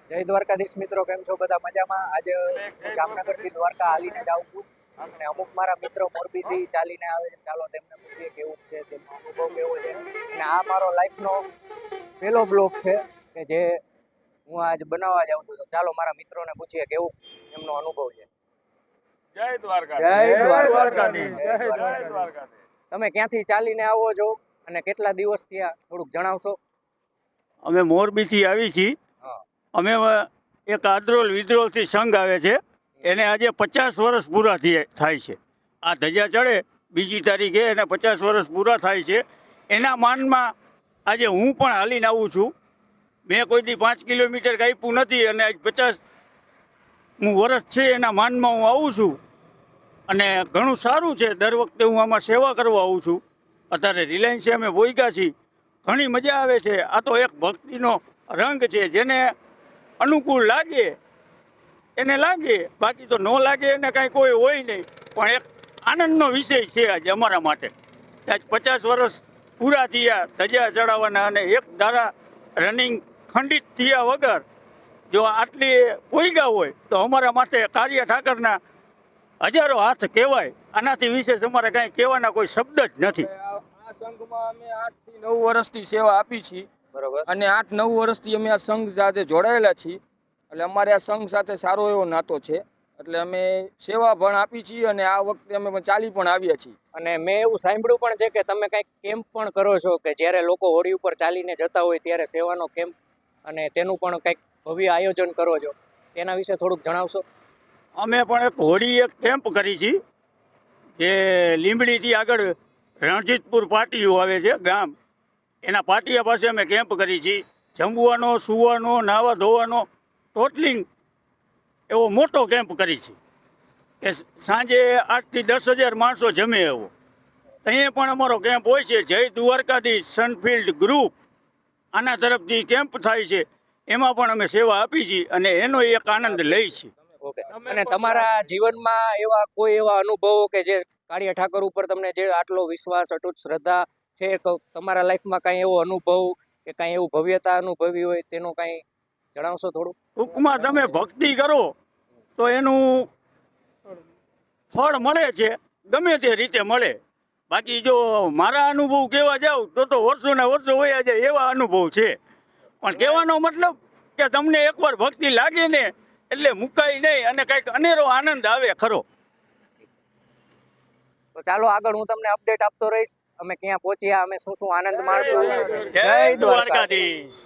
જય દ્વારકાધીશ મિત્રો, કેમ છો બધા? મજામાં? આજે જામનગરથી દ્વારકા હાલીને જાઉં છું અને અમુક મારા મિત્રો મોરબીથી ચાલીને આવે છે. ચાલો તેમને પૂછીએ કેવું છે, તેમનો અનુભવ કેવો છે. અને આ મારો લાઈફનો પહેલો બ્લોગ છે કે જે હું આજ બનાવવા જાઉં છું. તો ચાલો મારા મિત્રોને પૂછીએ કેવું એમનો અનુભવ છે. જય દ્વારકા, જય દ્વારકાધીશ, જય જય દ્વારકાધીશ. દ્વારકાધીશ. તમે ક્યાંથી ચાલીને આવો છો અને કેટલા દિવસ થયા થોડુંક જણાવશો? અમે મોરબીથી આવી છીએ. હા. અમે એક આદ્રોલ વિદ્રોહથી સંઘ આવે છે, એને આજે 50 વર્ષ પૂરા થાય છે. આ ધજા ચડે બીજી તારીખે એને 50 વર્ષ પૂરા થાય છે. એના માનમાં આજે હું પણ હાલીને આવું છું. મેં કોઈ દી 5 કિલોમીટર કાપ્યું નથી અને આજ 50 વર્ષ છે એના માનમાં હું આવું છું. અને ઘણું સારું છે. દર વખતે હું આમાં સેવા કરવા આવું છું. અત્યારે રિલાયન્સે અમે ભોગ્યા છીએ, ઘણી મજા આવે છે. આ તો એક ભક્તિનો રંગ છે, જેને અનુકૂળ લાગે એને લાગે, બાકી તો ન લાગે એને કાંઈ કોઈ હોય નહીં. પણ એક આનંદનો વિષય છે આજે અમારા માટે. આજ 50 વર્ષ પૂરા થયા ધજા ચડાવવાના, અને એક ધારા રનિંગ ખંડિત થયા વગર જો આટલી પોઈગા હોય તો અમારા માટે કાર્ય ઠાકરના હજારો હાથ કહેવાય. આનાથી વિશેષ અમારે કાંઈ કહેવાના કોઈ શબ્દ જ નથી. આ સંઘમાં અમે 8 થી 9 વર્ષથી સેવા આપી છીએ, બરોબર. અને 8-9 વર્ષથી અમે આ સંઘ સાથે જોડાયેલા છીએ. એટલે અમારે આ સંઘ સાથે સારો એવો નાતો છે. એટલે અમે સેવા પણ આપી છીએ અને આ વખતે અમે ચાલી પણ આવ્યા છીએ. અને મેં એવું સાંભળ્યું પણ છે કે તમે કંઈક કેમ્પ પણ કરો છો, કે જ્યારે લોકો હોળી ઉપર ચાલીને જતા હોય ત્યારે સેવાનો કેમ્પ, અને તેનું પણ કંઈક ભવ્ય આયોજન કરો છો. તેના વિશે થોડુંક જણાવશો? અમે પણ એક હોળી એક કેમ્પ કરી છે, જે લીંબડીથી આગળ રણજીતપુર પાટિયું આવે છે ગામ, એના પાટિયા પાસે અમે કેમ્પ કરી છીએ. જમવાનો, સૂવાનો, નાહવા ધોવાનો ટોટલિંગ એવો મોટો કેમ્પ કરી છે કે સાંજે 8 થી 10,000 માણસો જમે એવો. અહીંયા પણ અમારો કેમ્પ હોય છે. જય દ્વારકાધીશ સનફિલ્ડ ગ્રુપ આના તરફથી કેમ્પ થાય છે, એમાં પણ અમે સેવા આપી છીએ અને એનો એક આનંદ લઈ છીએ. ઓકે. અને તમારા જીવનમાં એવા કોઈ એવા અનુભવો કે જે કાળિયા ઠાકર ઉપર તમને જે આટલો વિશ્વાસ, અટૂટ શ્રદ્ધા છે, તો તમારા લાઈફમાં કાંઈ એવો અનુભવ કે કાંઈ એવું ભવ્યતા અનુભવી હોય તેનું કાંઈ જણાવશો થોડું? ટૂંકમાં તમે ભક્તિ કરો તો એનું ફળ મળે છે, ગમે તે રીતે મળે. બાકી જો મારા અનુભવ કહેવા જાવ તો વર્ષોના વર્ષો વયા જાય એવા અનુભવ છે. પણ કહેવાનો મતલબ કે તમને એકવાર ભક્તિ લાગે ને એટલે મુકાય નહીં અને કંઈક અનેરો આનંદ આવે ખરો. તો ચાલો આગળ હું તમને અપડેટ આપતો રહીશ. અમે ક્યાં પહોંચ્યા, અમે શું શું આનંદ માણશું. જય દ્વારકાધીશ.